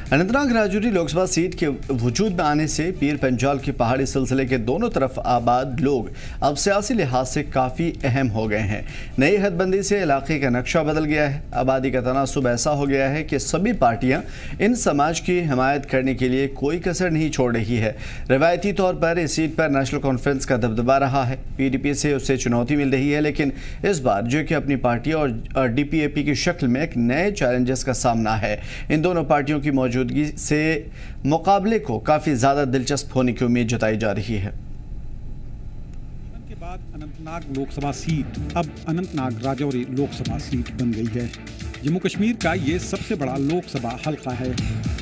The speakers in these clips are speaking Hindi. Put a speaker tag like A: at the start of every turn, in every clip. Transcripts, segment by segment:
A: अनंतनाग राजौरी लोकसभा सीट के वजूद में आने से पीर पंजाल के पहाड़ी सिलसिले के दोनों तरफ आबाद लोग अब सियासी लिहाज से काफ़ी अहम हो गए हैं। नई हदबंदी से इलाके का नक्शा बदल गया है। आबादी का तनासुब ऐसा हो गया है कि सभी पार्टियां इन समाज की हिमायत करने के लिए कोई कसर नहीं छोड़ रही है। रवायती तौर पर इस सीट पर नेशनल कॉन्फ्रेंस का दबदबा रहा है। PDP से उसे चुनौती मिल रही है, लेकिन इस बार जो कि अपनी पार्टी और DPAP की शक्ल में एक नए चैलेंजेस का सामना है। इन दोनों पार्टियों की मौजूदगी से मुकाबले को काफी ज्यादा दिलचस्प होने की उम्मीद जताई जा रही है।
B: के बाद अनंतनाग लोकसभा सीट अब अनंतनाग राजौरी लोकसभा सीट बन गई है। जम्मू कश्मीर का ये सबसे बड़ा लोकसभा हलका है,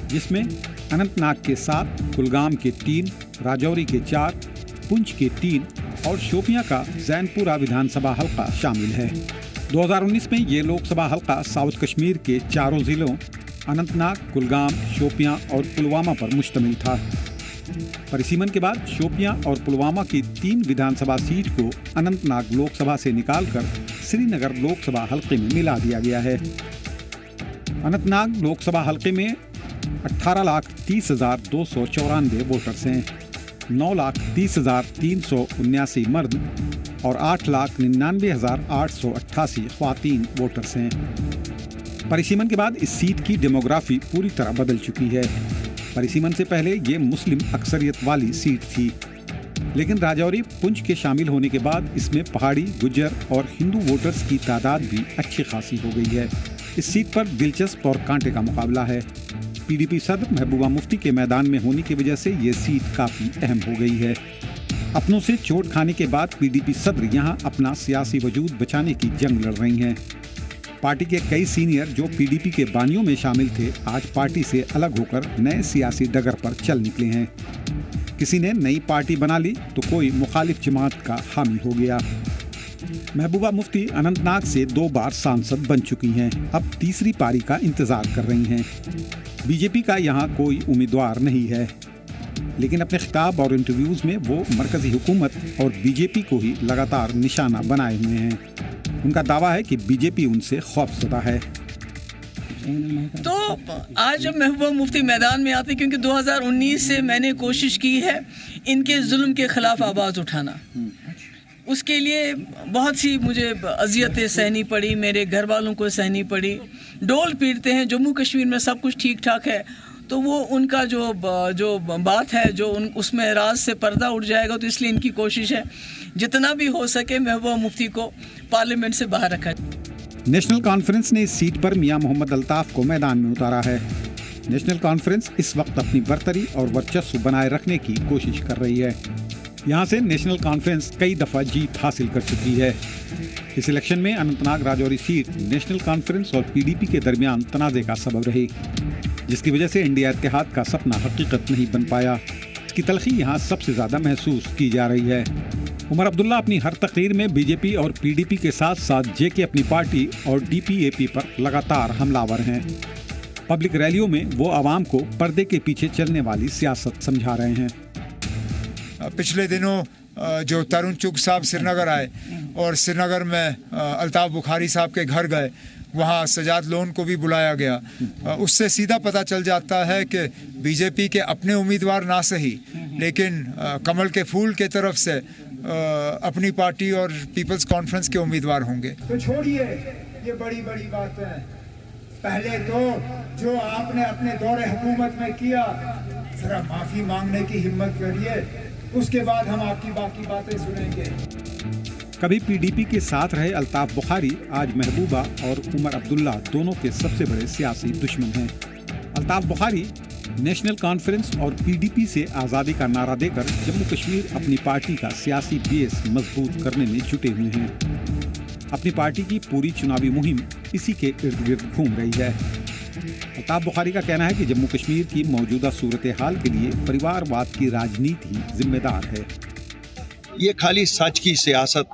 B: जिसमें अनंतनाग के 7, कुलगाम के 3, राजौरी के 4, पुंछ के 3 और शोपियां का जैनपुरा विधानसभा हलका शामिल है। 2019 में ये लोकसभा हलका साउथ कश्मीर के चारों जिलों अनंतनाग, कुलगाम, शोपियां और पुलवामा पर मुश्तमिल था। परिसीमन के बाद शोपियां और पुलवामा की 3 विधानसभा सीट को अनंतनाग लोकसभा से निकालकर श्रीनगर लोकसभा हलके में मिला दिया गया है। अनंतनाग लोकसभा हलके में 18,30,294 वोटर्स हैं। 9,30,379 मर्द और 8,99,888 ख्वातीन वोटर्स हैं। परिसीमन के बाद इस सीट की डेमोग्राफी पूरी तरह बदल चुकी है। परिसीमन से पहले ये मुस्लिम अक्सरियत वाली सीट थी, लेकिन राजौरी पुंछ के शामिल होने के बाद इसमें पहाड़ी, गुज्जर और हिंदू वोटर्स की तादाद भी अच्छी खासी हो गई है। इस सीट पर दिलचस्प और कांटे का मुकाबला है। PDP सदर महबूबा मुफ्ती के मैदान में होने की वजह से ये सीट काफ़ी अहम हो गई है। अपनों से चोट खाने के बाद PDP सदर यहाँ अपना सियासी वजूद बचाने की जंग लड़ रही हैं। पार्टी के कई सीनियर जो PDP के बानियों में शामिल थे, आज पार्टी से अलग होकर नए सियासी डगर पर चल निकले हैं। किसी ने नई पार्टी बना ली तो कोई मुखालिफ जमात का हामी हो गया। महबूबा मुफ्ती अनंतनाग से 2 बार सांसद बन चुकी हैं, अब तीसरी पारी का इंतजार कर रही हैं। BJP का यहाँ कोई उम्मीदवार नहीं है, लेकिन अपने खिताब और इंटरव्यूज में वो मरकजी हुकूमत और BJP को ही लगातार निशाना बनाए हुए हैं। उनका दावा है कि BJP उनसे खौफजदा है।
C: तो आज जब महबूबा मुफ्ती मैदान में आते, क्योंकि 2019 से मैंने कोशिश की है इनके जुल्म के खिलाफ आवाज़ उठाना, उसके लिए बहुत सी मुझे अजियतें सहनी पड़ी, मेरे घर वालों को सहनी पड़ी। डोल पीटते हैं जम्मू कश्मीर में सब कुछ ठीक ठाक है, तो वो उनका जो बात है जो उसमें राज से पर्दा उठ जाएगा। तो इसलिए इनकी कोशिश है जितना भी हो सके महबूबा मुफ्ती को पार्लियामेंट से बाहर रखा जाए।
B: नेशनल कॉन्फ्रेंस ने इस सीट पर मियां मोहम्मद अल्ताफ को मैदान में उतारा है। नेशनल कॉन्फ्रेंस इस वक्त अपनी बरतरी और वर्चस्व बनाए रखने की कोशिश कर रही है। यहाँ से नेशनल कॉन्फ्रेंस कई दफ़ा जीत हासिल कर चुकी है। इस इलेक्शन में Anantnag Rajouri seat national conference और PDP के दरमियान तनाज़े का सबब रही, जिसकी वजह से इंडिया इत्तेहाद का सपना हकीकत नहीं बन पाया। इसकी तलखी यहाँ सबसे ज़्यादा महसूस की जा रही है। उमर अब्दुल्ला अपनी हर तकरीर में BJP और PDP के साथ साथ JK अपनी पार्टी और DPAP पर लगातार हमलावर हैं। पब्लिक रैलियों में वो आवाम को पर्दे के पीछे चलने वाली सियासत समझा रहे हैं।
D: पिछले दिनों जो तरुण चुग साहब श्रीनगर आए और श्रीनगर में अल्ताफ बुखारी साहब के घर गए, वहाँ सजाद लोन को भी बुलाया गया। उससे सीधा पता चल जाता है कि BJP के अपने उम्मीदवार ना सही, लेकिन कमल के फूल के तरफ से अपनी पार्टी और पीपल्स कॉन्फ्रेंस के उम्मीदवार होंगे।
E: तो छोड़िए ये बड़ी बड़ी बातें, पहले तो जो आपने अपने दौरे हुकूमत में किया, जरा माफ़ी मांगने की हिम्मत करिए, उसके बाद हम आपकी बाकी बातें सुनेंगे।
B: कभी PDP के साथ रहे अल्ताफ बुखारी आज महबूबा और उमर अब्दुल्ला दोनों के सबसे बड़े सियासी दुश्मन हैं। अल्ताफ बुखारी नेशनल कॉन्फ्रेंस और PDP से आज़ादी का नारा देकर जम्मू कश्मीर अपनी पार्टी का सियासी बेस मजबूत करने में जुटे हुए हैं। अपनी पार्टी की पूरी चुनावी मुहिम इसी के इर्द गिर्द घूम रही है। अल्ताफ बुखारी का कहना है कि जम्मू कश्मीर की मौजूदा सूरत हाल के लिए परिवारवाद की राजनीति जिम्मेदार है।
F: ये खाली सच की सियासत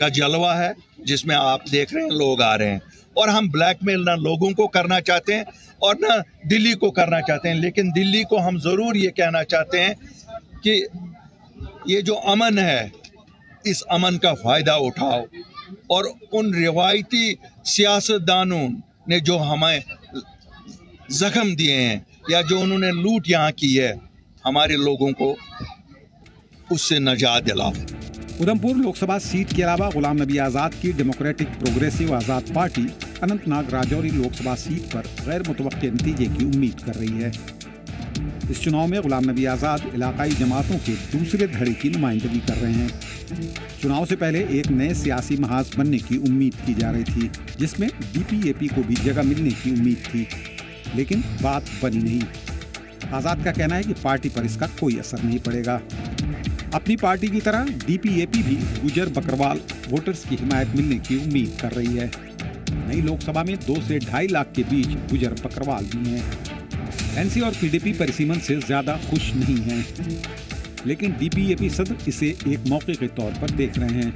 F: का जलवा है, जिसमें आप देख रहे हैं लोग आ रहे हैं, और हम ब्लैकमेल ना लोगों को करना चाहते हैं और ना दिल्ली को करना चाहते हैं। लेकिन दिल्ली को हम ज़रूर ये कहना चाहते हैं कि ये जो अमन है, इस अमन का फ़ायदा उठाओ और उन रिवायती सियासतदानों ने जो हमें जख्म दिए हैं या जो उन्होंने लूट यहाँ की है, हमारे लोगों को उससे नजात दिलाओ।
B: उधमपुर लोकसभा सीट के अलावा गुलाम नबी आज़ाद की डेमोक्रेटिक प्रोग्रेसिव आज़ाद पार्टी अनंतनाग राजौरी लोकसभा सीट पर गैर मुतवक्के नतीजे की उम्मीद कर रही है। इस चुनाव में गुलाम नबी आज़ाद इलाकाई जमातों के दूसरे धड़े की नुमाइंदगी कर रहे हैं। चुनाव से पहले एक नए सियासी महाज बनने की उम्मीद की जा रही थी, जिसमें डीपीएपी को भी जगह मिलने की उम्मीद थी, लेकिन बात बनी नहीं। आज़ाद का कहना है कि पार्टी पर इसका कोई असर नहीं पड़ेगा। अपनी पार्टी की तरह डीपीएपी भी गुजर बकरवाल वोटर्स की हिमायत मिलने की उम्मीद कर रही है। नई लोकसभा में 2 से 2.5 लाख के बीच गुजर बकरवाल भी हैं। एनसी और पीडीपी परिसीमन से ज्यादा खुश नहीं हैं, लेकिन डीपीएपी सदर इसे एक मौके के तौर पर देख रहे हैं।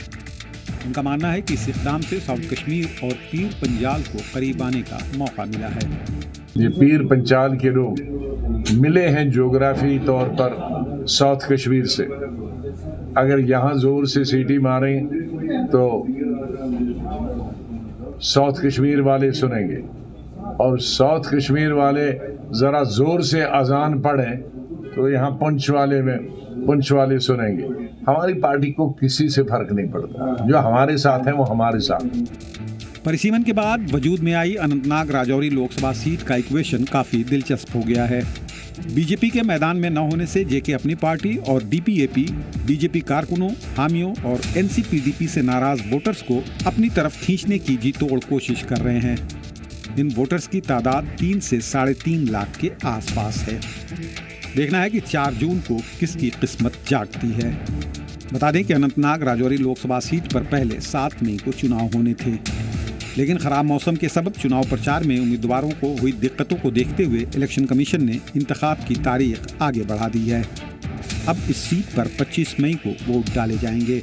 B: उनका मानना है कि इस इक़दाम से साउथ कश्मीर और पीर पंजाल को करीब आने का मौका मिला है।
G: ये पीर पंजाल के लोग मिले हैं ज्योग्राफी तौर पर साउथ कश्मीर से। अगर यहाँ जोर से सीटी मारें तो साउथ कश्मीर वाले सुनेंगे, और साउथ कश्मीर वाले ज़रा ज़ोर से अजान पढ़ें तो यहाँ पुंछ वाले सुनेंगे। हमारी पार्टी को किसी से फर्क नहीं पड़ता, जो हमारे साथ है वो हमारे साथ।
B: परिसीमन के बाद वजूद में आई अनंतनाग राजौरी लोकसभा सीट का इक्वेशन काफ़ी दिलचस्प हो गया है। बीजेपी के मैदान में न होने से जेके अपनी पार्टी और डीपीएपी बीजेपी कारकुनों, हामियों और एनसीपीडीपी से नाराज वोटर्स को अपनी तरफ खींचने की जी तोड़ कोशिश कर रहे हैं। इन वोटर्स की तादाद 3 से 3.5 लाख के आसपास है। देखना है कि 4 जून को किसकी किस्मत जागती है। बता दें कि अनंतनाग राजौरी लोकसभा सीट पर पहले 7 मई को चुनाव होने थे, लेकिन खराब मौसम के सबब चुनाव प्रचार में उम्मीदवारों को हुई दिक्कतों को देखते हुए इलेक्शन कमीशन ने इंतखाब की तारीख आगे बढ़ा दी है। अब इस सीट पर 25 मई को वोट डाले जाएंगे।